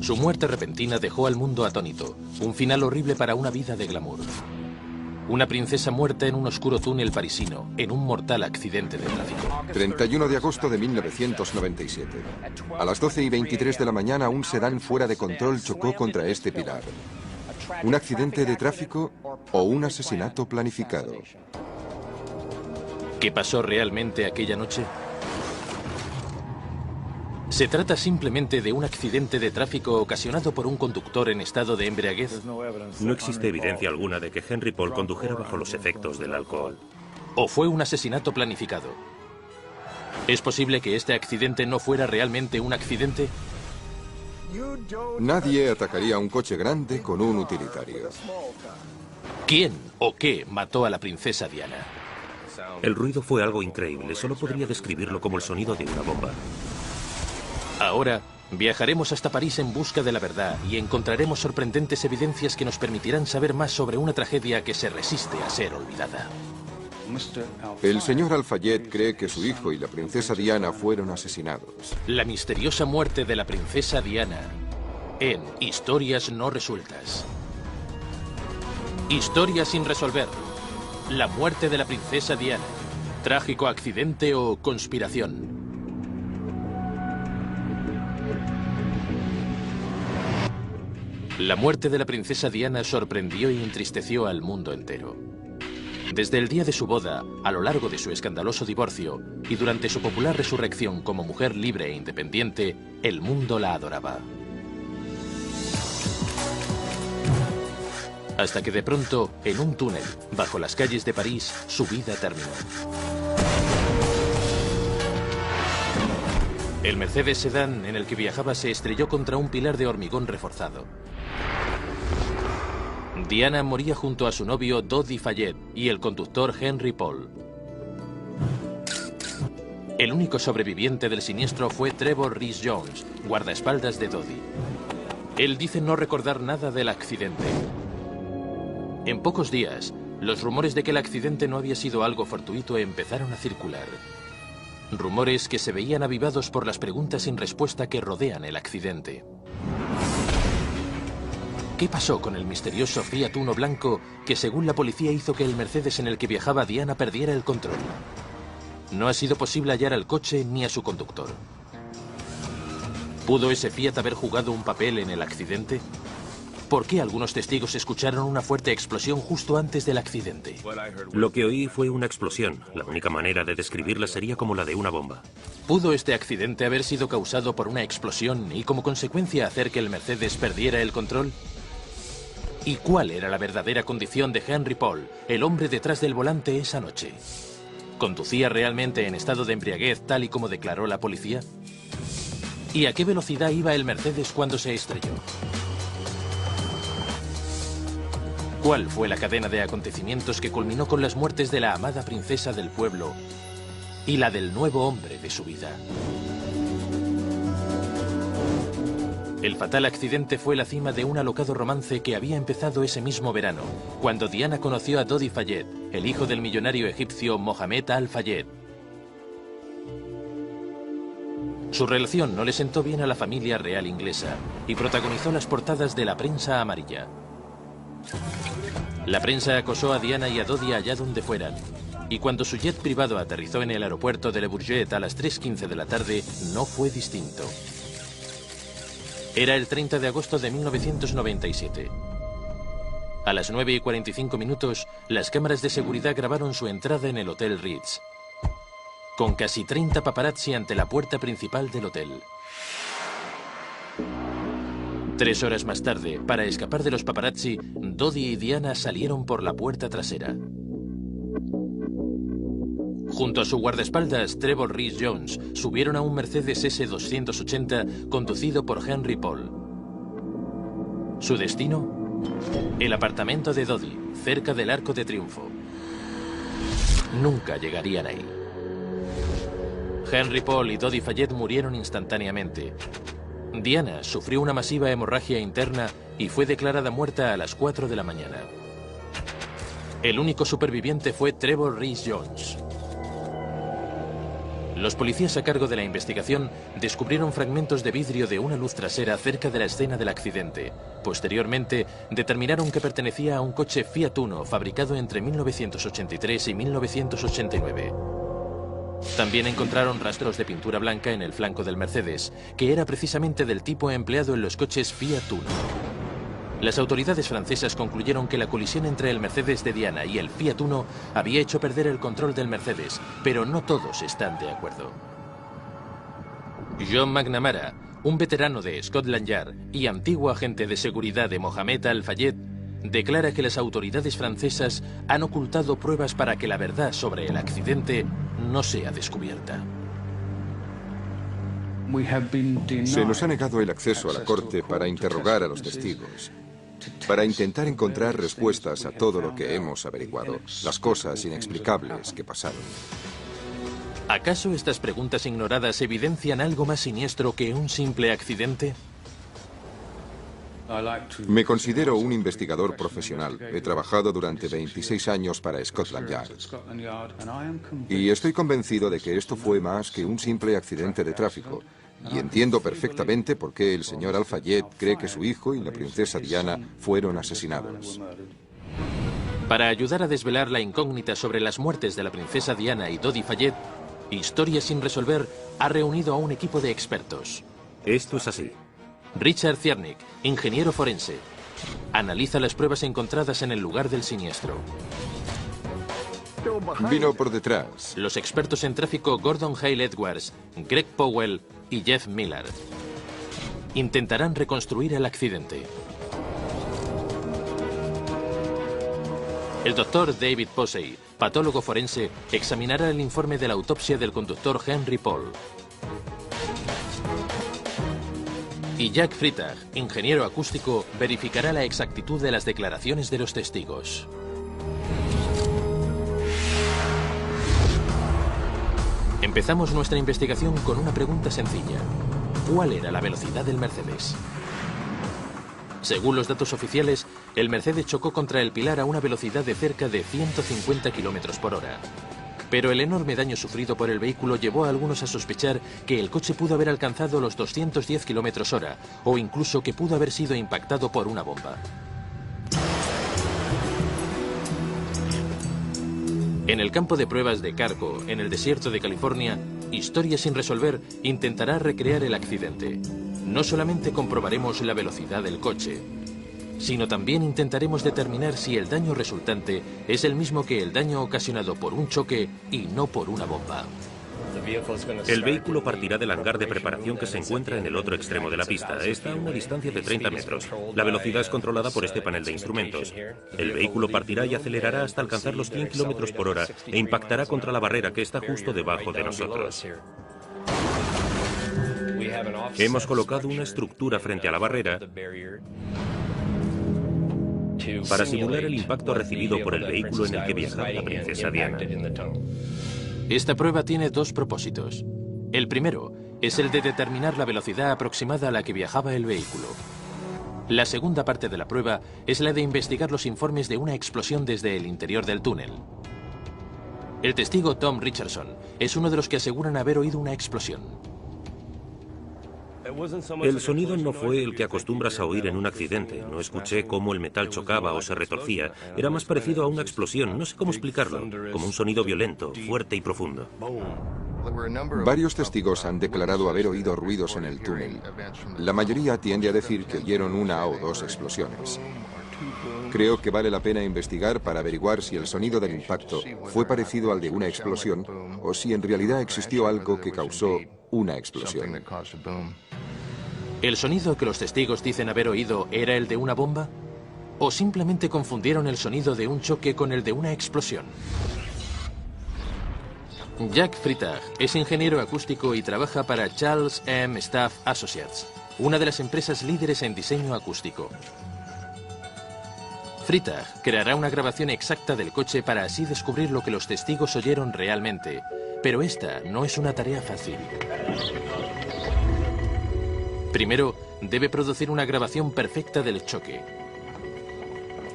Su muerte repentina dejó al mundo atónito, un final horrible para una vida de glamour. Una princesa muerta en un oscuro túnel parisino, en un mortal accidente de tráfico. 31 de agosto de 1997. A las 12:23 de la mañana, un sedán fuera de control chocó contra este pilar. ¿Un accidente de tráfico o un asesinato planificado? ¿Qué pasó realmente aquella noche? ¿Se trata simplemente de un accidente de tráfico ocasionado por un conductor en estado de embriaguez? No existe evidencia alguna de que Henry Paul condujera bajo los efectos del alcohol. ¿O fue un asesinato planificado? ¿Es posible que este accidente no fuera realmente un accidente? Nadie atacaría un coche grande con un utilitario. ¿Quién o qué mató a la princesa Diana? El ruido fue algo increíble. Solo podría describirlo como el sonido de una bomba. Ahora viajaremos hasta París en busca de la verdad y encontraremos sorprendentes evidencias que nos permitirán saber más sobre una tragedia que se resiste a ser olvidada. El señor Al-Fayed cree que su hijo y la princesa Diana fueron asesinados. La misteriosa muerte de la princesa Diana en Historias no resueltas. Historia sin resolver. La muerte de la princesa Diana. ¿Trágico accidente o conspiración? La muerte de la princesa Diana sorprendió y entristeció al mundo entero. Desde el día de su boda, a lo largo de su escandaloso divorcio y durante su popular resurrección como mujer libre e independiente, el mundo la adoraba. Hasta que de pronto, en un túnel, bajo las calles de París, su vida terminó. El Mercedes sedán en el que viajaba se estrelló contra un pilar de hormigón reforzado. Diana moría junto a su novio Dodi Fayed y el conductor Henry Paul. El único sobreviviente del siniestro fue Trevor Rhys-Jones, guardaespaldas de Dodi. Él dice no recordar nada del accidente. En pocos días, los rumores de que el accidente no había sido algo fortuito empezaron a circular. Rumores que se veían avivados por las preguntas sin respuesta que rodean el accidente. ¿Qué pasó con el misterioso Fiat Uno blanco que, según la policía, hizo que el Mercedes en el que viajaba Diana perdiera el control? No ha sido posible hallar al coche ni a su conductor. ¿Pudo ese Fiat haber jugado un papel en el accidente? ¿Por qué algunos testigos escucharon una fuerte explosión justo antes del accidente? Lo que oí fue una explosión. La única manera de describirla sería como la de una bomba. ¿Pudo este accidente haber sido causado por una explosión y como consecuencia hacer que el Mercedes perdiera el control? ¿Y cuál era la verdadera condición de Henry Paul, el hombre detrás del volante esa noche? ¿Conducía realmente en estado de embriaguez tal y como declaró la policía? ¿Y a qué velocidad iba el Mercedes cuando se estrelló? ¿Cuál fue la cadena de acontecimientos que culminó con las muertes de la amada princesa del pueblo y la del nuevo hombre de su vida? El fatal accidente fue la cima de un alocado romance que había empezado ese mismo verano, cuando Diana conoció a Dodi Fayed, el hijo del millonario egipcio Mohamed Al-Fayed. Su relación no le sentó bien a la familia real inglesa y protagonizó las portadas de la prensa amarilla. La prensa acosó a Diana y a Dodi allá donde fueran, y cuando su jet privado aterrizó en el aeropuerto de Le Bourget a las 3:15 de la tarde, no fue distinto. Era el 30 de agosto de 1997. A las 9:45 minutos, las cámaras de seguridad grabaron su entrada en el Hotel Ritz, con casi 30 paparazzi ante la puerta principal del hotel. 3 horas más tarde, para escapar de los paparazzi, Dodi y Diana salieron por la puerta trasera. Junto a su guardaespaldas, Trevor Rhys-Jones, subieron a un Mercedes S280 conducido por Henry Paul. ¿Su destino? El apartamento de Dodi, cerca del Arco de Triunfo. Nunca llegarían ahí. Henry Paul y Dodi Fayed murieron instantáneamente. Diana sufrió una masiva hemorragia interna y fue declarada muerta a las 4 de la mañana. El único superviviente fue Trevor Rhys-Jones. Los policías a cargo de la investigación descubrieron fragmentos de vidrio de una luz trasera cerca de la escena del accidente. Posteriormente, determinaron que pertenecía a un coche Fiat Uno fabricado entre 1983 y 1989. También encontraron rastros de pintura blanca en el flanco del Mercedes, que era precisamente del tipo empleado en los coches Fiat Uno. Las autoridades francesas concluyeron que la colisión entre el Mercedes de Diana y el Fiat Uno había hecho perder el control del Mercedes, pero no todos están de acuerdo. John McNamara, un veterano de Scotland Yard y antiguo agente de seguridad de Mohamed Al-Fayed, declara que las autoridades francesas han ocultado pruebas para que la verdad sobre el accidente no sea descubierta. Se nos ha negado el acceso a la corte para interrogar a los testigos, para intentar encontrar respuestas a todo lo que hemos averiguado, las cosas inexplicables que pasaron. ¿Acaso estas preguntas ignoradas evidencian algo más siniestro que un simple accidente? Me considero un investigador profesional. He trabajado durante 26 años para Scotland Yard. Y estoy convencido de que esto fue más que un simple accidente de tráfico. Y entiendo perfectamente por qué el señor Al-Fayed cree que su hijo y la princesa Diana fueron asesinados. Para ayudar a desvelar la incógnita sobre las muertes de la princesa Diana y Dodi Fayed, Historia sin resolver ha reunido a un equipo de expertos. Esto es así. Richard Ciernik, ingeniero forense, analiza las pruebas encontradas en el lugar del siniestro. Vino por detrás. Los expertos en tráfico Gordon Hale Edwards, Greg Powell y Jeff Miller intentarán reconstruir el accidente. El doctor David Posey, patólogo forense, examinará el informe de la autopsia del conductor Henry Paul. Y Jack Freitag, ingeniero acústico, verificará la exactitud de las declaraciones de los testigos. Empezamos nuestra investigación con una pregunta sencilla. ¿Cuál era la velocidad del Mercedes? Según los datos oficiales, el Mercedes chocó contra el pilar a una velocidad de cerca de 150 km por hora. Pero el enorme daño sufrido por el vehículo llevó a algunos a sospechar que el coche pudo haber alcanzado los 210 km/h o incluso que pudo haber sido impactado por una bomba. En el campo de pruebas de Carco, en el desierto de California, Historia sin resolver intentará recrear el accidente. No solamente comprobaremos la velocidad del coche, sino también intentaremos determinar si el daño resultante es el mismo que el daño ocasionado por un choque y no por una bomba. El vehículo partirá del hangar de preparación que se encuentra en el otro extremo de la pista. Está a una distancia de 30 metros. La velocidad es controlada por este panel de instrumentos. El vehículo partirá y acelerará hasta alcanzar los 100 km por hora e impactará contra la barrera que está justo debajo de nosotros. Hemos colocado una estructura frente a la barrera para simular el impacto recibido por el vehículo en el que viajaba la princesa Diana. Esta prueba tiene dos propósitos. El primero es el de determinar la velocidad aproximada a la que viajaba el vehículo. La segunda parte de la prueba es la de investigar los informes de una explosión desde el interior del túnel. El testigo Tom Richardson es uno de los que aseguran haber oído una explosión. El sonido no fue el que acostumbras a oír en un accidente. No escuché cómo el metal chocaba o se retorcía. Era más parecido a una explosión, no sé cómo explicarlo, como un sonido violento, fuerte y profundo. Varios testigos han declarado haber oído ruidos en el túnel. La mayoría tiende a decir que oyeron una o dos explosiones. Creo que vale la pena investigar para averiguar si el sonido del impacto fue parecido al de una explosión o si en realidad existió algo que causó una explosión. ¿El sonido que los testigos dicen haber oído era el de una bomba? ¿O simplemente confundieron el sonido de un choque con el de una explosión? Jack Freitag es ingeniero acústico y trabaja para Charles M. Staff Associates, una de las empresas líderes en diseño acústico. Freitag creará una grabación exacta del coche para así descubrir lo que los testigos oyeron realmente, pero esta no es una tarea fácil. Primero, debe producir una grabación perfecta del choque.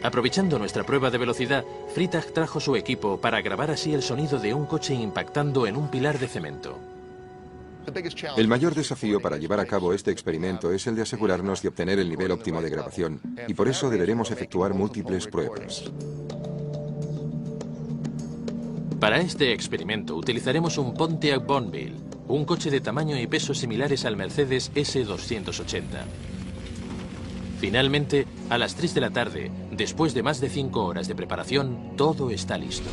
Aprovechando nuestra prueba de velocidad, Freitag trajo su equipo para grabar así el sonido de un coche impactando en un pilar de cemento. El mayor desafío para llevar a cabo este experimento es el de asegurarnos de obtener el nivel óptimo de grabación, y por eso deberemos efectuar múltiples pruebas. Para este experimento utilizaremos un Pontiac Bonneville, un coche de tamaño y peso similares al Mercedes S280. Finalmente, a las 3 de la tarde, después de más de 5 horas de preparación, todo está listo.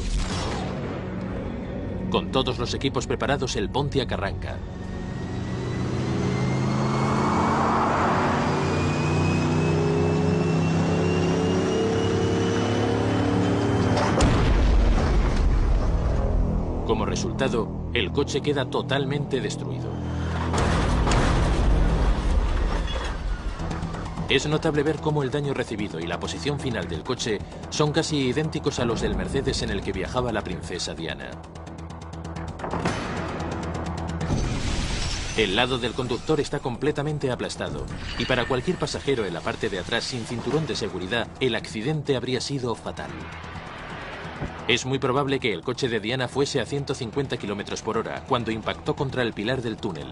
Con todos los equipos preparados, el Pontiac arranca. Como resultado, el coche queda totalmente destruido. Es notable ver cómo el daño recibido y la posición final del coche son casi idénticos a los del Mercedes en el que viajaba la princesa Diana. El lado del conductor está completamente aplastado, y para cualquier pasajero en la parte de atrás sin cinturón de seguridad, el accidente habría sido fatal. Es muy probable que el coche de Diana fuese a 150 km por hora cuando impactó contra el pilar del túnel.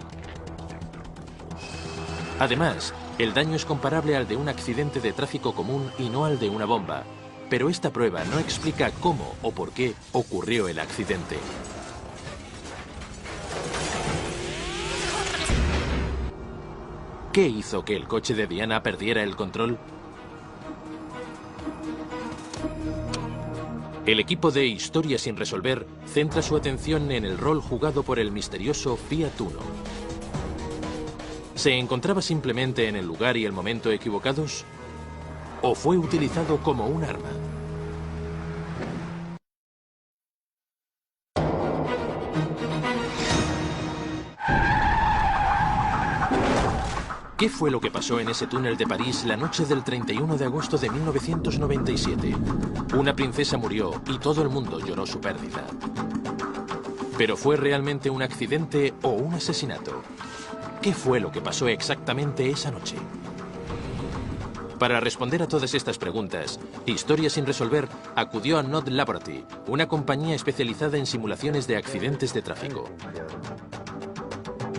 Además, el daño es comparable al de un accidente de tráfico común y no al de una bomba, pero esta prueba no explica cómo o por qué ocurrió el accidente. ¿Qué hizo que el coche de Diana perdiera el control? El equipo de Historia sin resolver centra su atención en el rol jugado por el misterioso Fiat Uno. ¿Se encontraba simplemente en el lugar y el momento equivocados? ¿O fue utilizado como un arma? ¿Qué fue lo que pasó en ese túnel de París la noche del 31 de agosto de 1997? Una princesa murió y todo el mundo lloró su pérdida. ¿Pero fue realmente un accidente o un asesinato? ¿Qué fue lo que pasó exactamente esa noche? Para responder a todas estas preguntas, Historia sin resolver acudió a Knot Laboratory, una compañía especializada en simulaciones de accidentes de tráfico.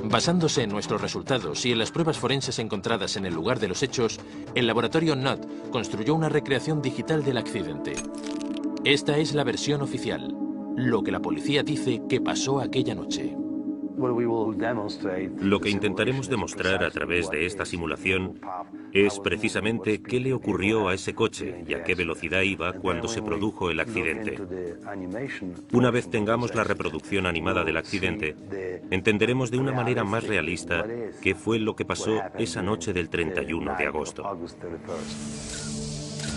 Basándose en nuestros resultados y en las pruebas forenses encontradas en el lugar de los hechos, el laboratorio Knot construyó una recreación digital del accidente. Esta es la versión oficial, lo que la policía dice que pasó aquella noche. Lo que intentaremos demostrar a través de esta simulación es precisamente qué le ocurrió a ese coche y a qué velocidad iba cuando se produjo el accidente. Una vez tengamos la reproducción animada del accidente, entenderemos de una manera más realista qué fue lo que pasó esa noche del 31 de agosto.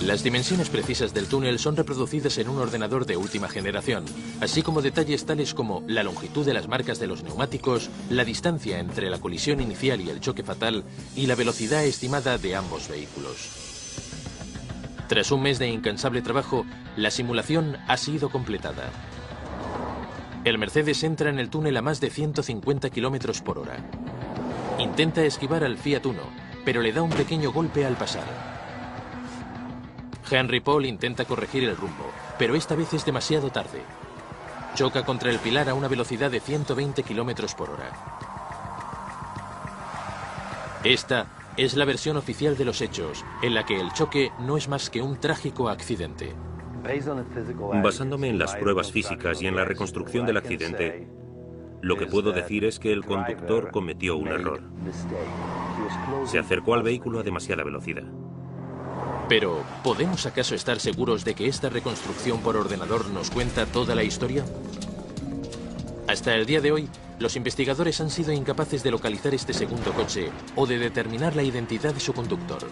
Las dimensiones precisas del túnel son reproducidas en un ordenador de última generación, así como detalles tales como la longitud de las marcas de los neumáticos, la distancia entre la colisión inicial y el choque fatal y la velocidad estimada de ambos vehículos. Tras un mes de incansable trabajo, la simulación ha sido completada. El Mercedes entra en el túnel a más de 150 km por hora. Intenta esquivar al Fiat Uno, pero le da un pequeño golpe al pasar. Henry Paul intenta corregir el rumbo, pero esta vez es demasiado tarde. Choca contra el pilar a una velocidad de 120 km por hora. Esta es la versión oficial de los hechos, en la que el choque no es más que un trágico accidente. Basándome en las pruebas físicas y en la reconstrucción del accidente, lo que puedo decir es que el conductor cometió un error. Se acercó al vehículo a demasiada velocidad. Pero, ¿podemos acaso estar seguros de que esta reconstrucción por ordenador nos cuenta toda la historia? Hasta el día de hoy, los investigadores han sido incapaces de localizar este segundo coche o de determinar la identidad de su conductor.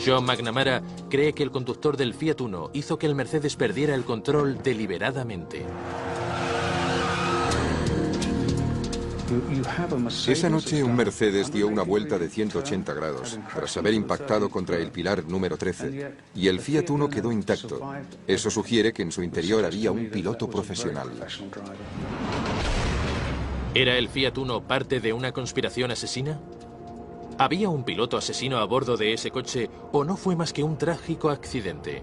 John McNamara cree que el conductor del Fiat Uno hizo que el Mercedes perdiera el control deliberadamente. Esa noche un Mercedes dio una vuelta de 180 grados tras haber impactado contra el pilar número 13 y el Fiat Uno quedó intacto. Eso sugiere que en su interior había un piloto profesional. ¿Era el Fiat Uno parte de una conspiración asesina? ¿Había un piloto asesino a bordo de ese coche o no fue más que un trágico accidente?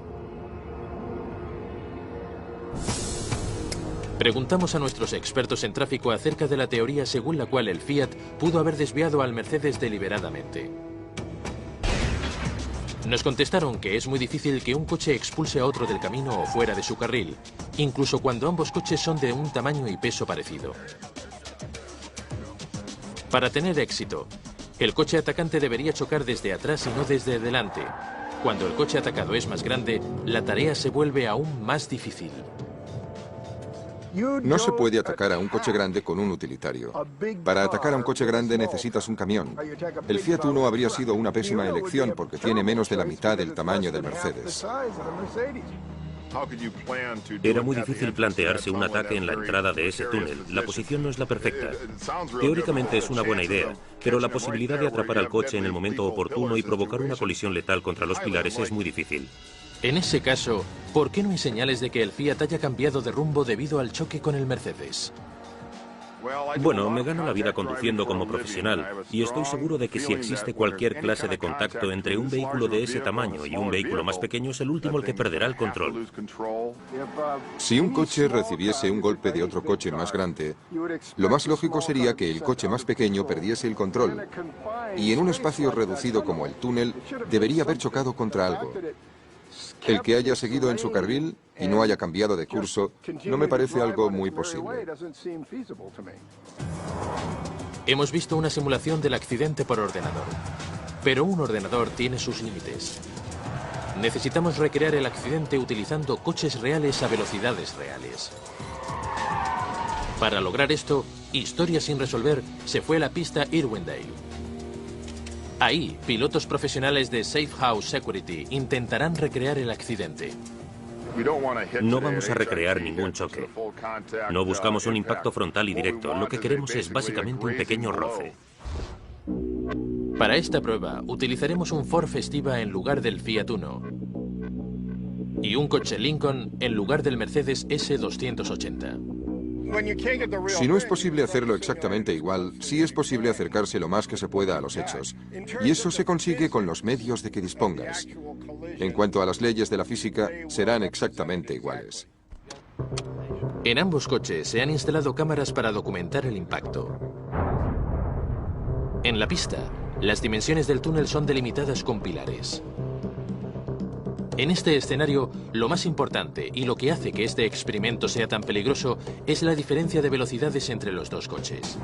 Preguntamos a nuestros expertos en tráfico acerca de la teoría según la cual el Fiat pudo haber desviado al Mercedes deliberadamente. Nos contestaron que es muy difícil que un coche expulse a otro del camino o fuera de su carril, incluso cuando ambos coches son de un tamaño y peso parecido. Para tener éxito, el coche atacante debería chocar desde atrás y no desde delante. Cuando el coche atacado es más grande, la tarea se vuelve aún más difícil. No se puede atacar a un coche grande con un utilitario. Para atacar a un coche grande necesitas un camión. El Fiat Uno habría sido una pésima elección porque tiene menos de la mitad del tamaño del Mercedes. Era muy difícil plantearse un ataque en la entrada de ese túnel. La posición no es la perfecta. Teóricamente es una buena idea, pero la posibilidad de atrapar al coche en el momento oportuno y provocar una colisión letal contra los pilares es muy difícil. En ese caso, ¿por qué no hay señales de que el Fiat haya cambiado de rumbo debido al choque con el Mercedes? Bueno, me gano la vida conduciendo como profesional y estoy seguro de que si existe cualquier clase de contacto entre un vehículo de ese tamaño y un vehículo más pequeño, es el último el que perderá el control. Si un coche recibiese un golpe de otro coche más grande, lo más lógico sería que el coche más pequeño perdiese el control. Y en un espacio reducido como el túnel, debería haber chocado contra algo. El que haya seguido en su carril y no haya cambiado de curso no me parece algo muy posible. Hemos visto una simulación del accidente por ordenador, pero un ordenador tiene sus límites. Necesitamos recrear el accidente utilizando coches reales a velocidades reales. Para lograr esto, Historia sin resolver se fue a la pista Irwindale. Ahí, pilotos profesionales de Safe House Security intentarán recrear el accidente. No vamos a recrear ningún choque. No buscamos un impacto frontal y directo. Lo que queremos es básicamente un pequeño roce. Para esta prueba, utilizaremos un Ford Festiva en lugar del Fiat Uno y un coche Lincoln en lugar del Mercedes S280. Si no es posible hacerlo exactamente igual, sí es posible acercarse lo más que se pueda a los hechos. Y eso se consigue con los medios de que dispongas. En cuanto a las leyes de la física, serán exactamente iguales. En ambos coches se han instalado cámaras para documentar el impacto. En la pista, las dimensiones del túnel son delimitadas con pilares. En este escenario, lo más importante y lo que hace que este experimento sea tan peligroso es la diferencia de velocidades entre los dos coches.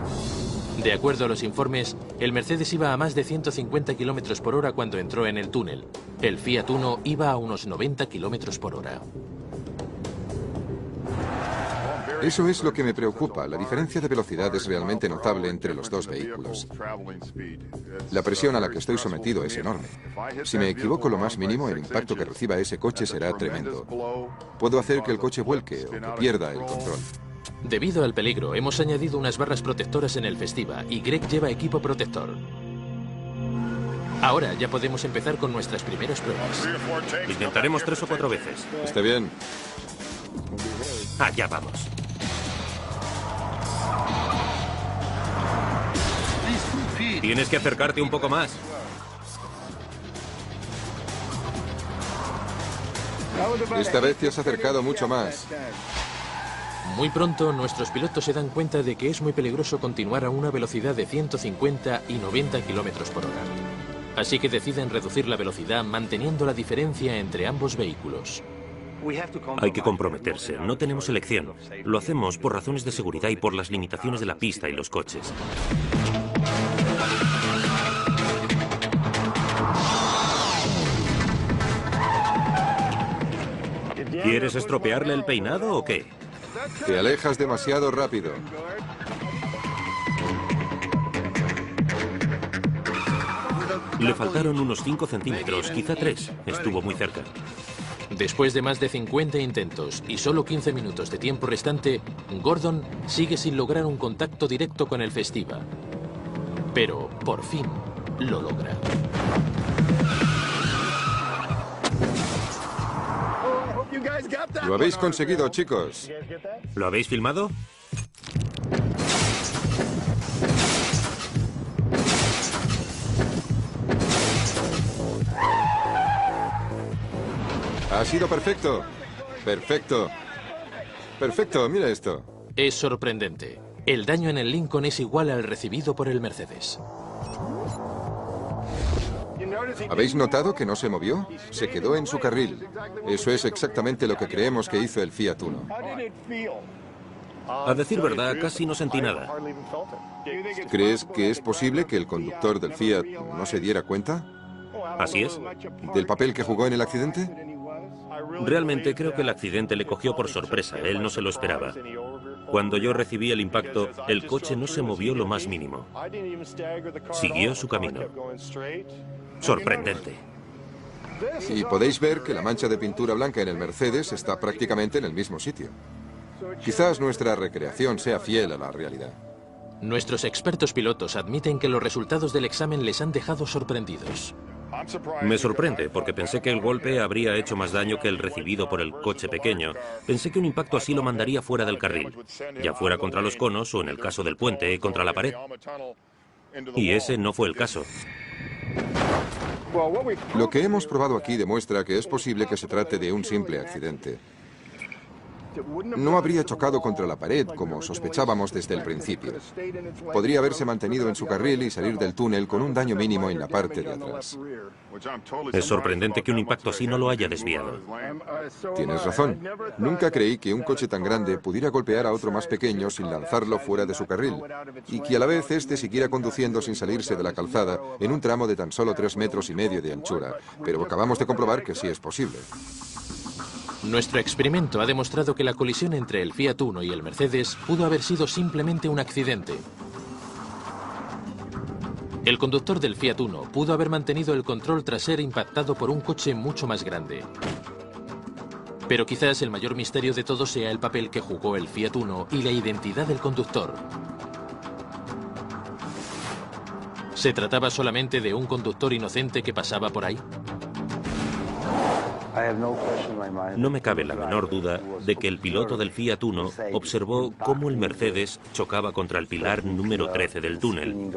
De acuerdo a los informes, el Mercedes iba a más de 150 km por hora cuando entró en el túnel. El Fiat Uno iba a unos 90 km por hora. Eso es lo que me preocupa. La diferencia de velocidad es realmente notable entre los dos vehículos. La presión a la que estoy sometido es enorme. Si me equivoco lo más mínimo, el impacto que reciba ese coche será tremendo. Puedo hacer que el coche vuelque o que pierda el control. Debido al peligro, hemos añadido unas barras protectoras en el Festiva y Greg lleva equipo protector. Ahora ya podemos empezar con nuestras primeras pruebas. Intentaremos 3 o 4 veces. Está bien. Allá vamos. Tienes que acercarte un poco más. Esta vez te has acercado mucho más. Muy pronto, nuestros pilotos se dan cuenta de que es muy peligroso continuar a una velocidad de 150 y 90 km por hora. Así que deciden reducir la velocidad manteniendo la diferencia entre ambos vehículos. Hay que comprometerse. No tenemos elección. Lo hacemos por razones de seguridad y por las limitaciones de la pista y los coches. ¿Quieres estropearle el peinado o qué? Te alejas demasiado rápido. Le faltaron unos 5 centímetros, quizá 3. Estuvo muy cerca. Después de más de 50 intentos y solo 15 minutos de tiempo restante, Gordon sigue sin lograr un contacto directo con el Festiva. Pero, por fin, lo logra. Lo habéis conseguido, chicos. ¿Lo habéis filmado? Ha sido perfecto. Perfecto. Perfecto, mira esto. Es sorprendente. El daño en el Lincoln es igual al recibido por el Mercedes. ¿Habéis notado que no se movió? Se quedó en su carril. Eso es exactamente lo que creemos que hizo el Fiat Uno. A decir verdad, casi no sentí nada. ¿Crees que es posible que el conductor del Fiat no se diera cuenta Así es. del papel que jugó en el accidente? Realmente creo que el accidente le cogió por sorpresa. Él no se lo esperaba. Cuando yo recibí el impacto, el coche no se movió lo más mínimo. Siguió su camino. Sorprendente. Y podéis ver que la mancha de pintura blanca en el Mercedes está prácticamente en el mismo sitio. Quizás nuestra recreación sea fiel a la realidad. Nuestros expertos pilotos admiten que los resultados del examen les han dejado sorprendidos. Me sorprende, porque pensé que el golpe habría hecho más daño que el recibido por el coche pequeño. Pensé que un impacto así lo mandaría fuera del carril, ya fuera contra los conos o, en el caso del puente, contra la pared. Y ese no fue el caso. Lo que hemos probado aquí demuestra que es posible que se trate de un simple accidente. No habría chocado contra la pared, como sospechábamos desde el principio. Podría haberse mantenido en su carril y salir del túnel con un daño mínimo en la parte de atrás. Es sorprendente que un impacto así no lo haya desviado. Tienes razón. Nunca creí que un coche tan grande pudiera golpear a otro más pequeño sin lanzarlo fuera de su carril, y que a la vez este siguiera conduciendo sin salirse de la calzada en un tramo de tan solo 3,5 metros de anchura. Pero acabamos de comprobar que sí es posible. Nuestro experimento ha demostrado que la colisión entre el Fiat Uno y el Mercedes pudo haber sido simplemente un accidente. El conductor del Fiat Uno pudo haber mantenido el control tras ser impactado por un coche mucho más grande. Pero quizás el mayor misterio de todo sea el papel que jugó el Fiat Uno y la identidad del conductor. ¿Se trataba solamente de un conductor inocente que pasaba por ahí? No me cabe la menor duda de que el piloto del Fiat Uno observó cómo el Mercedes chocaba contra el pilar número 13 del túnel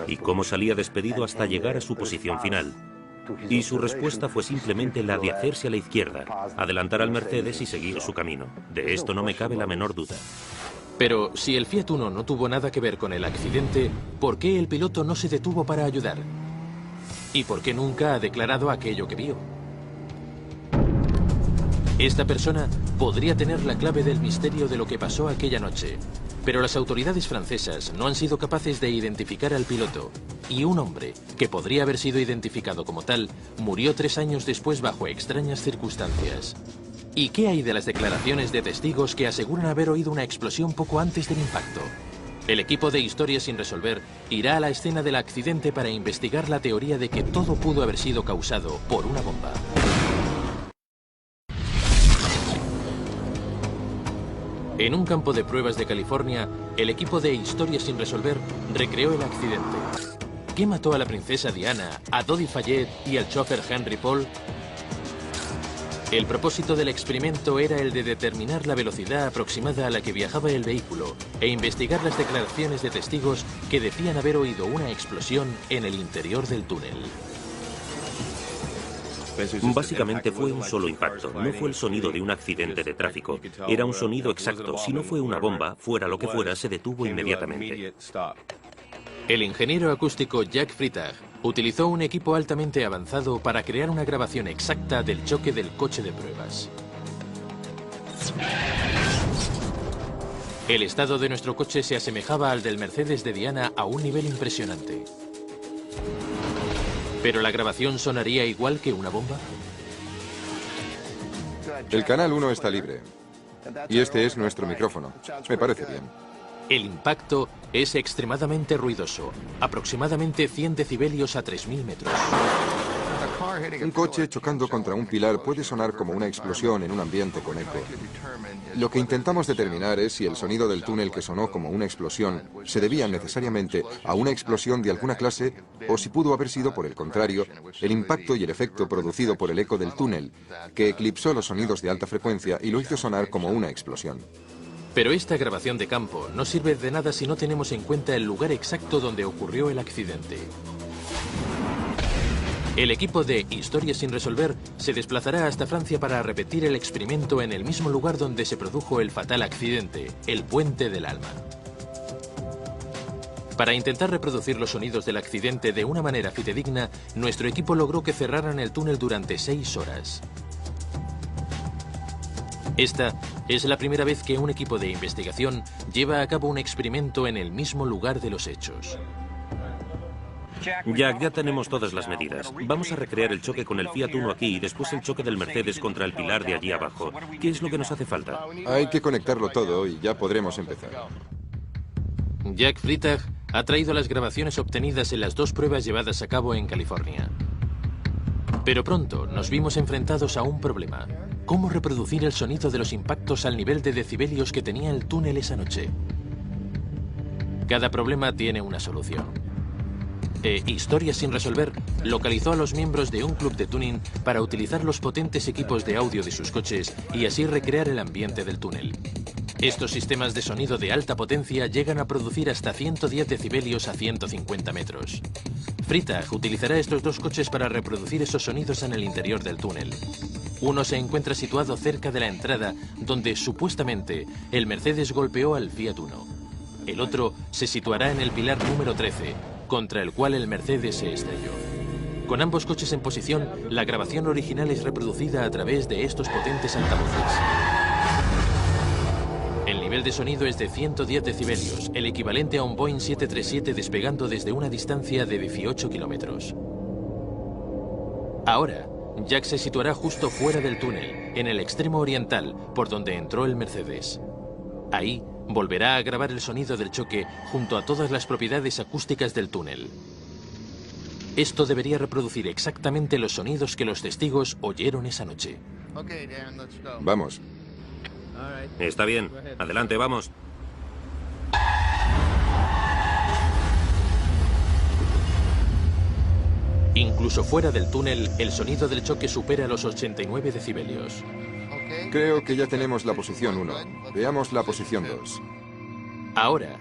y cómo salía despedido hasta llegar a su posición final. Y su respuesta fue simplemente la de hacerse a la izquierda, adelantar al Mercedes y seguir su camino. De esto no me cabe la menor duda. Pero si el Fiat Uno no tuvo nada que ver con el accidente, ¿por qué el piloto no se detuvo para ayudar? ¿Y por qué nunca ha declarado aquello que vio? Esta persona podría tener la clave del misterio de lo que pasó aquella noche, pero las autoridades francesas no han sido capaces de identificar al piloto, y un hombre, que podría haber sido identificado como tal, murió 3 años después bajo extrañas circunstancias. ¿Y qué hay de las declaraciones de testigos que aseguran haber oído una explosión poco antes del impacto? El equipo de Historias sin resolver irá a la escena del accidente para investigar la teoría de que todo pudo haber sido causado por una bomba. En un campo de pruebas de California, el equipo de Historias sin resolver recreó el accidente. ¿Qué mató a la princesa Diana, a Dodi Fayette y al chofer Henry Paul? El propósito del experimento era el de determinar la velocidad aproximada a la que viajaba el vehículo e investigar las declaraciones de testigos que decían haber oído una explosión en el interior del túnel. Básicamente fue un solo impacto, no fue el sonido de un accidente de tráfico. Era un sonido exacto. Si no fue una bomba, fuera lo que fuera, se detuvo inmediatamente. El ingeniero acústico Jack Freitag utilizó un equipo altamente avanzado para crear una grabación exacta del choque del coche de pruebas. El estado de nuestro coche se asemejaba al del Mercedes de Diana a un nivel impresionante. ¿Pero la grabación sonaría igual que una bomba? El canal 1 está libre. Y este es nuestro micrófono. Me parece bien. El impacto es extremadamente ruidoso, aproximadamente 100 decibelios a 3.000 metros. Un coche chocando contra un pilar puede sonar como una explosión en un ambiente con eco. Lo que intentamos determinar es si el sonido del túnel que sonó como una explosión se debía necesariamente a una explosión de alguna clase o si pudo haber sido, por el contrario, el impacto y el efecto producido por el eco del túnel, que eclipsó los sonidos de alta frecuencia y lo hizo sonar como una explosión. Pero esta grabación de campo no sirve de nada si no tenemos en cuenta el lugar exacto donde ocurrió el accidente. El equipo de Historias sin resolver se desplazará hasta Francia para repetir el experimento en el mismo lugar donde se produjo el fatal accidente, el Puente del Alma. Para intentar reproducir los sonidos del accidente de una manera fidedigna, nuestro equipo logró que cerraran el túnel durante 6 horas. Esta es la primera vez que un equipo de investigación lleva a cabo un experimento en el mismo lugar de los hechos. Jack, ya tenemos todas las medidas. Vamos a recrear el choque con el Fiat Uno aquí y después el choque del Mercedes contra el pilar de allí abajo. ¿Qué es lo que nos hace falta? Hay que conectarlo todo y ya podremos empezar. Jack Freitag ha traído las grabaciones obtenidas en las 2 pruebas llevadas a cabo en California. Pero pronto nos vimos enfrentados a un problema. ¿Cómo reproducir el sonido de los impactos al nivel de decibelios que tenía el túnel esa noche? Cada problema tiene una solución. Historias sin resolver localizó a los miembros de un club de tuning para utilizar los potentes equipos de audio de sus coches y así recrear el ambiente del túnel. Estos sistemas de sonido de alta potencia llegan a producir hasta 110 decibelios a 150 metros. Freitag utilizará estos 2 coches para reproducir esos sonidos en el interior del túnel. Uno se encuentra situado cerca de la entrada, donde supuestamente el Mercedes golpeó al Fiat Uno. El otro se situará en el pilar número 13, contra el cual el Mercedes se estrelló. Con ambos coches en posición, la grabación original es reproducida a través de estos potentes altavoces. El nivel de sonido es de 110 decibelios, el equivalente a un Boeing 737 despegando desde una distancia de 18 kilómetros. Ahora, Jack se situará justo fuera del túnel, en el extremo oriental, por donde entró el Mercedes. Ahí, volverá a grabar el sonido del choque junto a todas las propiedades acústicas del túnel. Esto debería reproducir exactamente los sonidos que los testigos oyeron esa noche. Vamos. Está bien. Adelante, vamos. Incluso fuera del túnel, el sonido del choque supera los 89 decibelios. Creo que ya tenemos la posición 1. Veamos la posición 2. Ahora,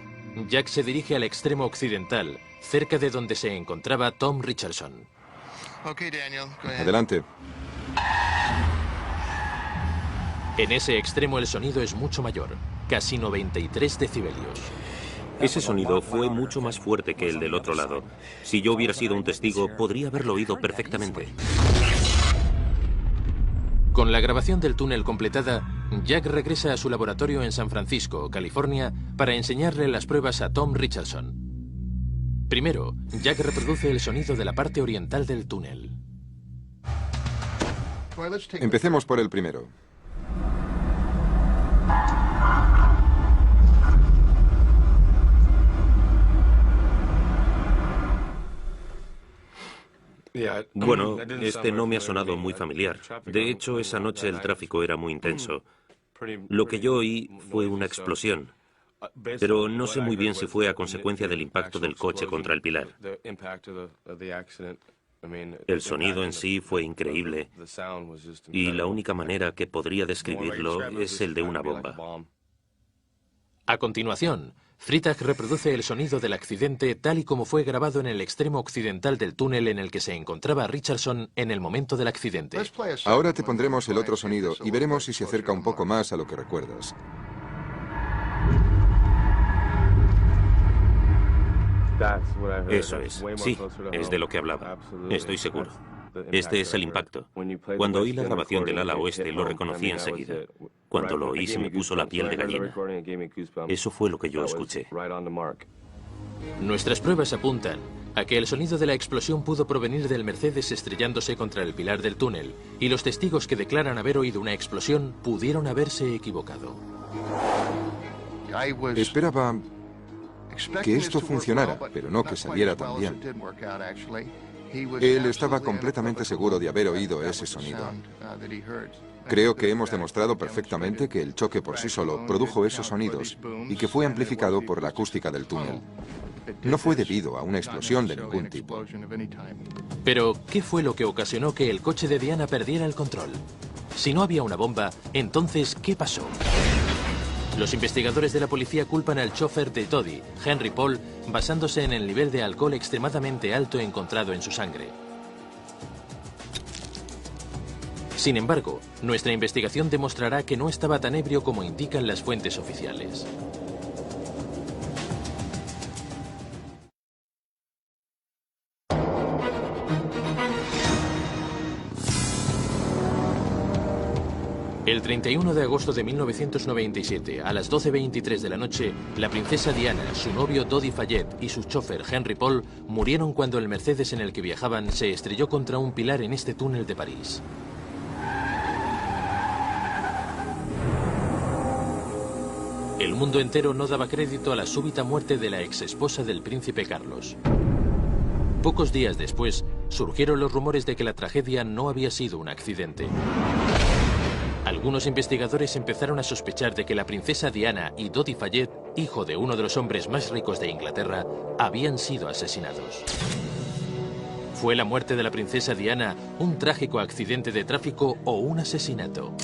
Jack se dirige al extremo occidental, cerca de donde se encontraba Tom Richardson. Adelante. En ese extremo el sonido es mucho mayor, casi 93 decibelios. Ese sonido fue mucho más fuerte que el del otro lado. Si yo hubiera sido un testigo, podría haberlo oído perfectamente. Con la grabación del túnel completada, Jack regresa a su laboratorio en San Francisco, California, para enseñarle las pruebas a Tom Richardson. Primero, Jack reproduce el sonido de la parte oriental del túnel. Empecemos por el primero. Bueno, este no me ha sonado muy familiar. De hecho, esa noche el tráfico era muy intenso. Lo que yo oí fue una explosión, pero no sé muy bien si fue a consecuencia del impacto del coche contra el pilar. El sonido en sí fue increíble, y la única manera que podría describirlo es el de una bomba. A continuación, Freitag reproduce el sonido del accidente tal y como fue grabado en el extremo occidental del túnel en el que se encontraba Richardson en el momento del accidente. Ahora te pondremos el otro sonido y veremos si se acerca un poco más a lo que recuerdas. Eso es. Sí, es de lo que hablaba. Estoy seguro. Este es el impacto. Cuando oí la grabación del ala oeste, lo reconocí enseguida. Cuando lo oí, se me puso la piel de gallina. Eso fue lo que yo escuché. Nuestras pruebas apuntan a que el sonido de la explosión pudo provenir del Mercedes estrellándose contra el pilar del túnel, y los testigos que declaran haber oído una explosión pudieron haberse equivocado. Esperaba que esto funcionara, pero no que saliera tan bien. Él estaba completamente seguro de haber oído ese sonido. Creo que hemos demostrado perfectamente que el choque por sí solo produjo esos sonidos y que fue amplificado por la acústica del túnel. No fue debido a una explosión de ningún tipo. Pero, ¿qué fue lo que ocasionó que el coche de Diana perdiera el control? Si no había una bomba, entonces, ¿qué pasó? Los investigadores de la policía culpan al chofer de Toddy, Henry Paul, basándose en el nivel de alcohol extremadamente alto encontrado en su sangre. Sin embargo, nuestra investigación demostrará que no estaba tan ebrio como indican las fuentes oficiales. El 31 de agosto de 1997, a las 12:23 de la noche, la princesa Diana, su novio Dodi Fayette y su chofer Henry Paul murieron cuando el Mercedes en el que viajaban se estrelló contra un pilar en este túnel de París. El mundo entero no daba crédito a la súbita muerte de la exesposa del príncipe Carlos. Pocos días después, surgieron los rumores de que la tragedia no había sido un accidente. Algunos investigadores empezaron a sospechar de que la princesa Diana y Dodi Fayette, hijo de uno de los hombres más ricos de Inglaterra, habían sido asesinados. ¿Fue la muerte de la princesa Diana un trágico accidente de tráfico o un asesinato?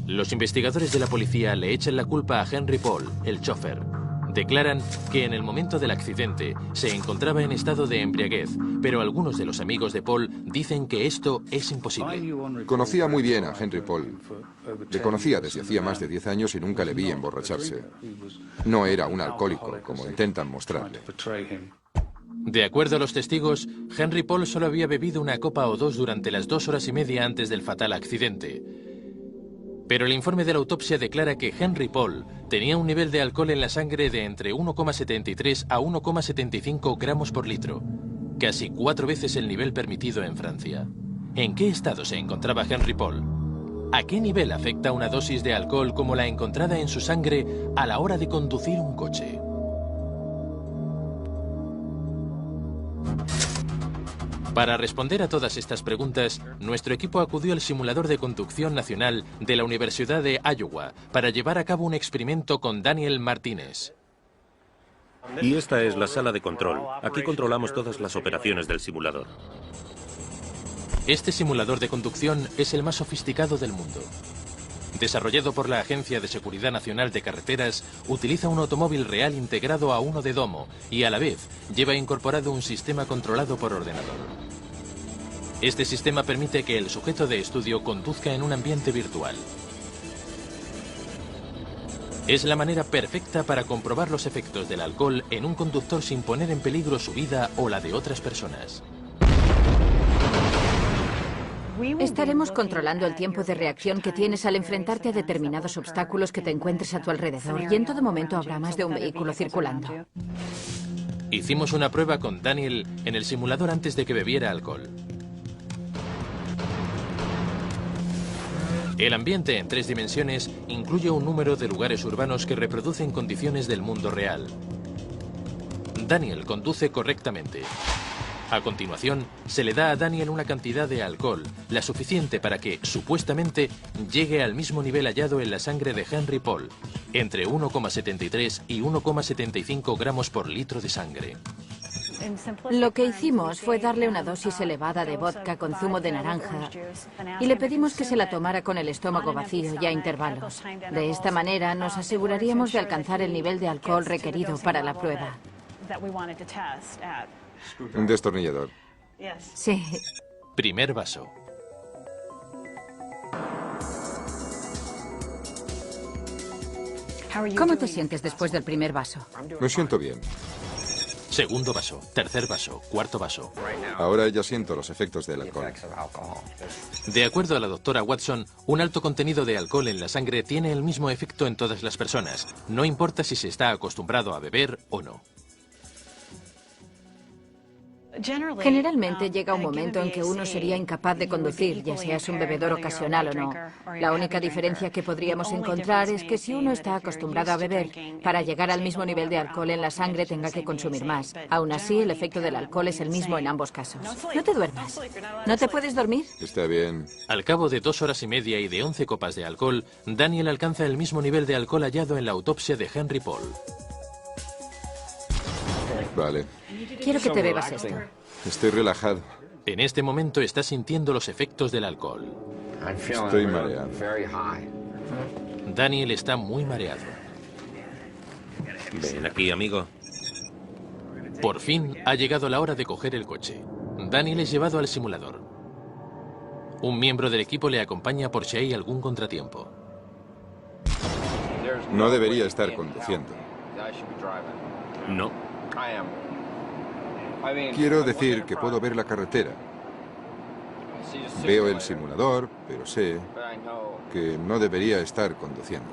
Los investigadores de la policía le echan la culpa a Henry Paul, el chofer. Declaran que en el momento del accidente se encontraba en estado de embriaguez, pero algunos de los amigos de Paul dicen que esto es imposible. Conocía muy bien a Henry Paul. Le conocía desde hacía más de 10 años y nunca le vi emborracharse. No era un alcohólico, como intentan mostrarle. De acuerdo a los testigos, Henry Paul solo había bebido una copa o dos durante las 2 horas y media antes del fatal accidente. Pero el informe de la autopsia declara que Henry Paul tenía un nivel de alcohol en la sangre de entre 1,73 a 1,75 gramos por litro, casi 4 veces el nivel permitido en Francia. ¿En qué estado se encontraba Henry Paul? ¿A qué nivel afecta una dosis de alcohol como la encontrada en su sangre a la hora de conducir un coche? Para responder a todas estas preguntas, nuestro equipo acudió al simulador de conducción nacional de la Universidad de Iowa para llevar a cabo un experimento con Daniel Martínez. Y esta es la sala de control. Aquí controlamos todas las operaciones del simulador. Este simulador de conducción es el más sofisticado del mundo. Desarrollado por la Agencia de Seguridad Nacional de Carreteras, utiliza un automóvil real integrado a uno de domo y a la vez lleva incorporado un sistema controlado por ordenador. Este sistema permite que el sujeto de estudio conduzca en un ambiente virtual. Es la manera perfecta para comprobar los efectos del alcohol en un conductor sin poner en peligro su vida o la de otras personas. Estaremos controlando el tiempo de reacción que tienes al enfrentarte a determinados obstáculos que te encuentres a tu alrededor, y en todo momento habrá más de un vehículo circulando. Hicimos una prueba con Daniel en el simulador antes de que bebiera alcohol. El ambiente en 3 dimensiones incluye un número de lugares urbanos que reproducen condiciones del mundo real. Daniel conduce correctamente. A continuación, se le da a Daniel una cantidad de alcohol, la suficiente para que, supuestamente, llegue al mismo nivel hallado en la sangre de Henry Paul, entre 1,73 y 1,75 gramos por litro de sangre. Lo que hicimos fue darle una dosis elevada de vodka con zumo de naranja y le pedimos que se la tomara con el estómago vacío y a intervalos. De esta manera nos aseguraríamos de alcanzar el nivel de alcohol requerido para la prueba. Un destornillador. Sí. Primer vaso. ¿Cómo te sientes después del primer vaso? Me siento bien. Segundo vaso, tercer vaso, cuarto vaso. Ahora ya siento los efectos del alcohol. De acuerdo a la doctora Watson, un alto contenido de alcohol en la sangre tiene el mismo efecto en todas las personas, no importa si se está acostumbrado a beber o no. Generalmente llega un momento en que uno sería incapaz de conducir, ya seas un bebedor ocasional o no. La única diferencia que podríamos encontrar es que si uno está acostumbrado a beber, para llegar al mismo nivel de alcohol en la sangre tenga que consumir más. Aún así, el efecto del alcohol es el mismo en ambos casos. No te duermas. ¿No te puedes dormir? Está bien. Al cabo de 2 horas y media y de 11 copas de alcohol, Daniel alcanza el mismo nivel de alcohol hallado en la autopsia de Henry Paul. Vale. Quiero que te bebas esto. Estoy relajado. En este momento está sintiendo los efectos del alcohol. Estoy mareado. Daniel está muy mareado. Ven aquí, amigo. Por fin ha llegado la hora de coger el coche. Daniel es llevado al simulador. Un miembro del equipo le acompaña por si hay algún contratiempo. No debería estar conduciendo. No. Quiero decir que puedo ver la carretera. Veo el simulador, pero sé que no debería estar conduciendo.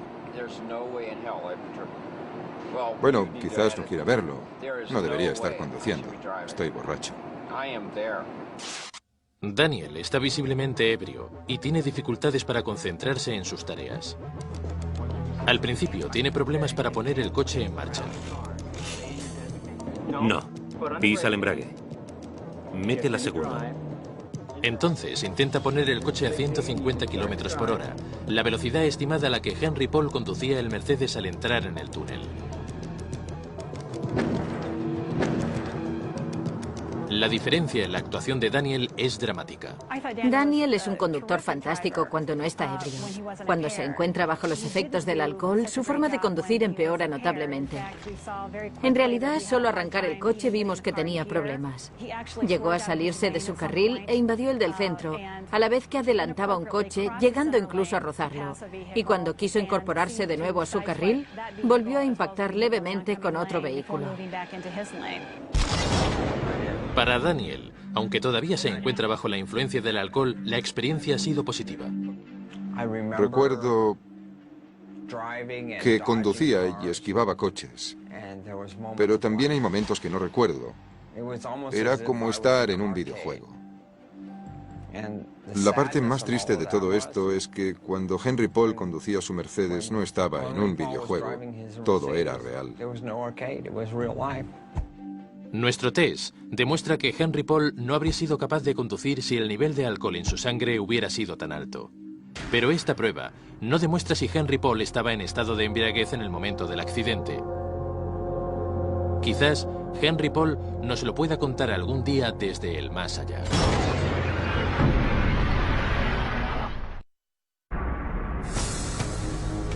Bueno, quizás no quiera verlo. No debería estar conduciendo. Estoy borracho. Daniel está visiblemente ebrio y tiene dificultades para concentrarse en sus tareas. Al principio tiene problemas para poner el coche en marcha. No. Pisa el embrague. Mete la segunda. Entonces intenta poner el coche a 150 km por hora, la velocidad estimada a la que Henry Paul conducía el Mercedes al entrar en el túnel. La diferencia en la actuación de Daniel es dramática. Daniel es un conductor fantástico cuando no está ebrio. Cuando se encuentra bajo los efectos del alcohol, su forma de conducir empeora notablemente. En realidad, solo arrancar el coche vimos que tenía problemas. Llegó a salirse de su carril e invadió el del centro, a la vez que adelantaba un coche, llegando incluso a rozarlo. Y cuando quiso incorporarse de nuevo a su carril, volvió a impactar levemente con otro vehículo. Para Daniel, aunque todavía se encuentra bajo la influencia del alcohol, la experiencia ha sido positiva. Recuerdo que conducía y esquivaba coches, pero también hay momentos que no recuerdo. Era como estar en un videojuego. La parte más triste de todo esto es que cuando Henry Paul conducía su Mercedes no estaba en un videojuego. Todo era real. Nuestro test demuestra que Henry Paul no habría sido capaz de conducir si el nivel de alcohol en su sangre hubiera sido tan alto. Pero esta prueba no demuestra si Henry Paul estaba en estado de embriaguez en el momento del accidente. Quizás Henry Paul nos lo pueda contar algún día desde el más allá.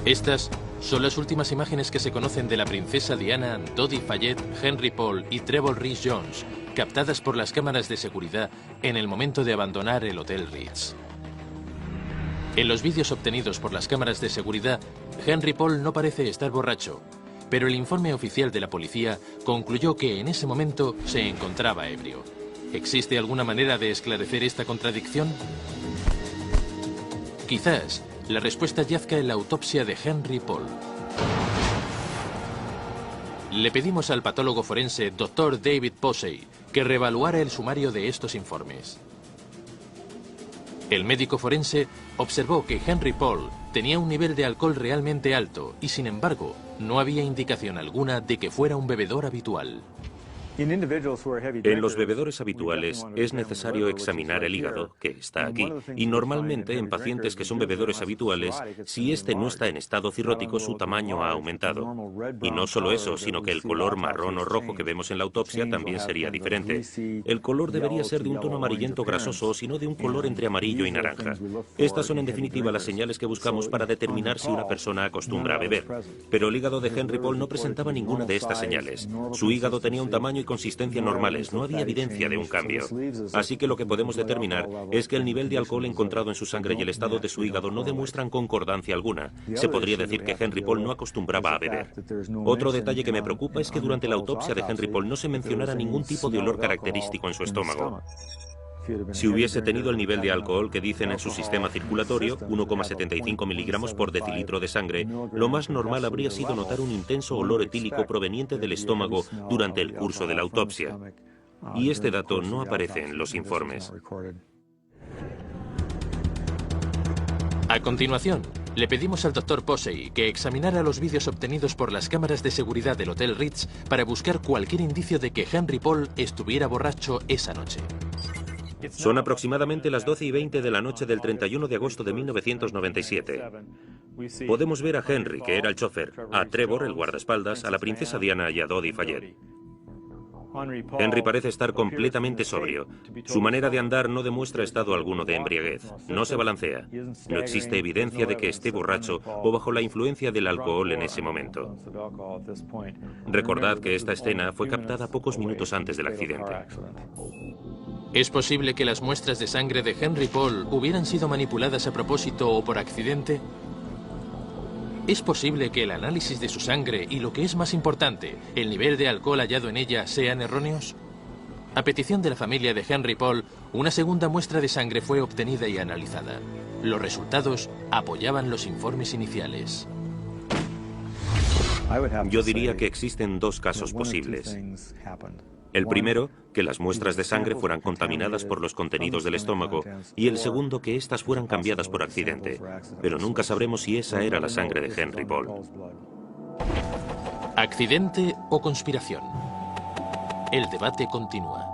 Estas son las últimas imágenes que se conocen de la princesa Diana, Dodi Fayette, Henry Paul y Trevor Rees-Jones, captadas por las cámaras de seguridad en el momento de abandonar el Hotel Ritz. En los vídeos obtenidos por las cámaras de seguridad, Henry Paul no parece estar borracho, pero el informe oficial de la policía concluyó que en ese momento se encontraba ebrio. ¿Existe alguna manera de esclarecer esta contradicción? Quizás la respuesta yazca en la autopsia de Henry Paul. Le pedimos al patólogo forense Dr. David Posey que reevaluara el sumario de estos informes. El médico forense observó que Henry Paul tenía un nivel de alcohol realmente alto y, sin embargo, no había indicación alguna de que fuera un bebedor habitual. En los bebedores habituales es necesario examinar el hígado, que está aquí, y normalmente en pacientes que son bebedores habituales, si este no está en estado cirrótico, su tamaño ha aumentado. Y no solo eso, sino que el color marrón o rojo que vemos en la autopsia también sería diferente. El color debería ser de un tono amarillento grasoso, sino de un color entre amarillo y naranja. Estas son en definitiva las señales que buscamos para determinar si una persona acostumbra a beber. Pero el hígado de Henry Paul no presentaba ninguna de estas señales. Su hígado tenía un tamaño y consistencia normales, no había evidencia de un cambio. Así que lo que podemos determinar es que el nivel de alcohol encontrado en su sangre y el estado de su hígado no demuestran concordancia alguna. Se podría decir que Henry Paul no acostumbraba a beber. Otro detalle que me preocupa es que durante la autopsia de Henry Paul no se mencionara ningún tipo de olor característico en su estómago. Si hubiese tenido el nivel de alcohol que dicen en su sistema circulatorio, 1,75 miligramos por decilitro de sangre, lo más normal habría sido notar un intenso olor etílico proveniente del estómago durante el curso de la autopsia. Y este dato no aparece en los informes. A continuación, le pedimos al Dr. Posey que examinara los vídeos obtenidos por las cámaras de seguridad del Hotel Ritz para buscar cualquier indicio de que Henry Paul estuviera borracho esa noche. Son aproximadamente las 12:20 de la noche del 31 de agosto de 1997. Podemos ver a Henry, que era el chofer, a Trevor, el guardaespaldas, a la princesa Diana y a Dodi Fayette. Henry parece estar completamente sobrio. Su manera de andar no demuestra estado alguno de embriaguez. No se balancea. No existe evidencia de que esté borracho o bajo la influencia del alcohol en ese momento. Recordad que esta escena fue captada pocos minutos antes del accidente. ¿Es posible que las muestras de sangre de Henry Paul hubieran sido manipuladas a propósito o por accidente? ¿Es posible que el análisis de su sangre y, lo que es más importante, el nivel de alcohol hallado en ella sean erróneos? A petición de la familia de Henry Paul, una segunda muestra de sangre fue obtenida y analizada. Los resultados apoyaban los informes iniciales. Yo diría que existen dos casos posibles. El primero, que las muestras de sangre fueran contaminadas por los contenidos del estómago, y el segundo, que éstas fueran cambiadas por accidente. Pero nunca sabremos si esa era la sangre de Henry Paul. ¿Accidente o conspiración? El debate continúa.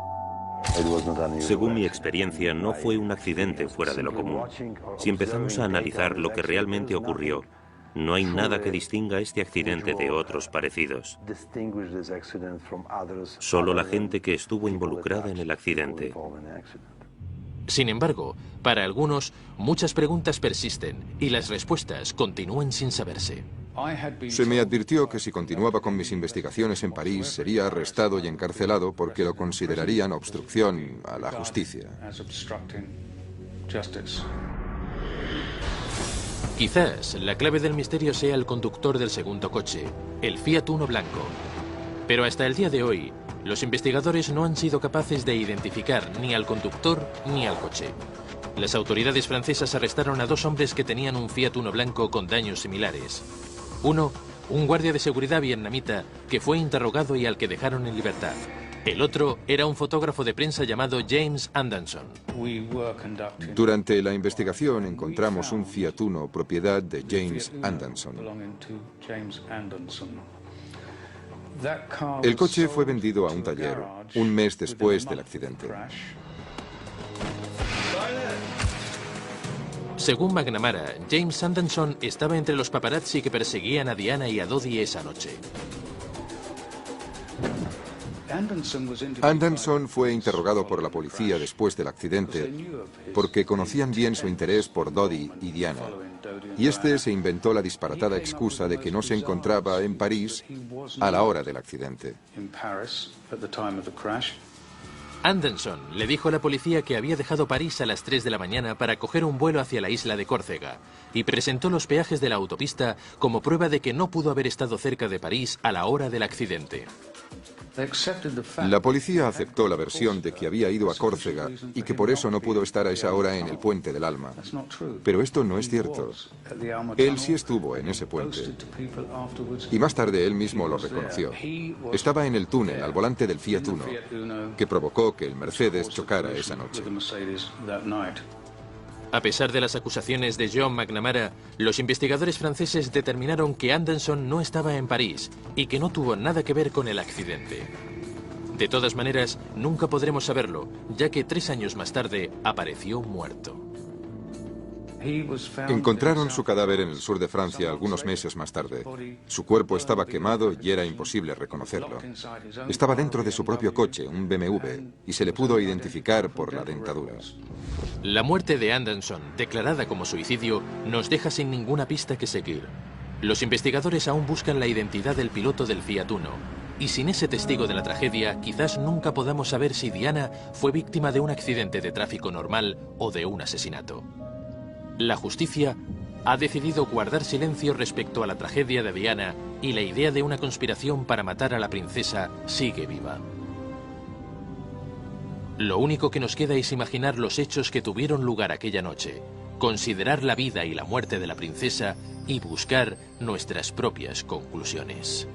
Según mi experiencia, no fue un accidente fuera de lo común. Si empezamos a analizar lo que realmente ocurrió, no hay nada que distinga este accidente de otros parecidos. Solo la gente que estuvo involucrada en el accidente. Sin embargo, para algunos, muchas preguntas persisten y las respuestas continúan sin saberse. Se me advirtió que si continuaba con mis investigaciones en París sería arrestado y encarcelado porque lo considerarían obstrucción a la justicia. Quizás la clave del misterio sea el conductor del segundo coche, el Fiat Uno blanco. Pero hasta el día de hoy, los investigadores no han sido capaces de identificar ni al conductor ni al coche. Las autoridades francesas arrestaron a dos hombres que tenían un Fiat Uno blanco con daños similares. Uno, un guardia de seguridad vietnamita que fue interrogado y al que dejaron en libertad. El otro era un fotógrafo de prensa llamado James Anderson. Durante la investigación encontramos un Fiat Uno propiedad de James Anderson. El coche fue vendido a un taller un mes después del accidente. Según McNamara, James Anderson estaba entre los paparazzi que perseguían a Diana y a Dodi esa noche. Anderson fue interrogado por la policía después del accidente porque conocían bien su interés por Dodi y Diana. Y este se inventó la disparatada excusa de que no se encontraba en París a la hora del accidente. Anderson le dijo a la policía que había dejado París a las 3 de la mañana para coger un vuelo hacia la isla de Córcega y presentó los peajes de la autopista como prueba de que no pudo haber estado cerca de París a la hora del accidente. La policía aceptó la versión de que había ido a Córcega y que por eso no pudo estar a esa hora en el Puente del Alma. Pero esto no es cierto. Él sí estuvo en ese puente. Y más tarde él mismo lo reconoció. Estaba en el túnel al volante del Fiat Uno, que provocó que el Mercedes chocara esa noche. A pesar de las acusaciones de John McNamara, los investigadores franceses determinaron que Anderson no estaba en París y que no tuvo nada que ver con el accidente. De todas maneras, nunca podremos saberlo, ya que 3 años más tarde apareció muerto. Encontraron su cadáver en el sur de Francia algunos meses más tarde. Su cuerpo estaba quemado y era imposible reconocerlo. Estaba dentro de su propio coche, un BMW, y se le pudo identificar por la dentadura. La muerte de Anderson, declarada como suicidio, nos deja sin ninguna pista que seguir. Los investigadores aún buscan la identidad del piloto del Fiat Uno, y sin ese testigo de la tragedia, quizás nunca podamos saber si Diana fue víctima de un accidente de tráfico normal o de un asesinato. La justicia ha decidido guardar silencio respecto a la tragedia de Diana y la idea de una conspiración para matar a la princesa sigue viva. Lo único que nos queda es imaginar los hechos que tuvieron lugar aquella noche, considerar la vida y la muerte de la princesa y buscar nuestras propias conclusiones.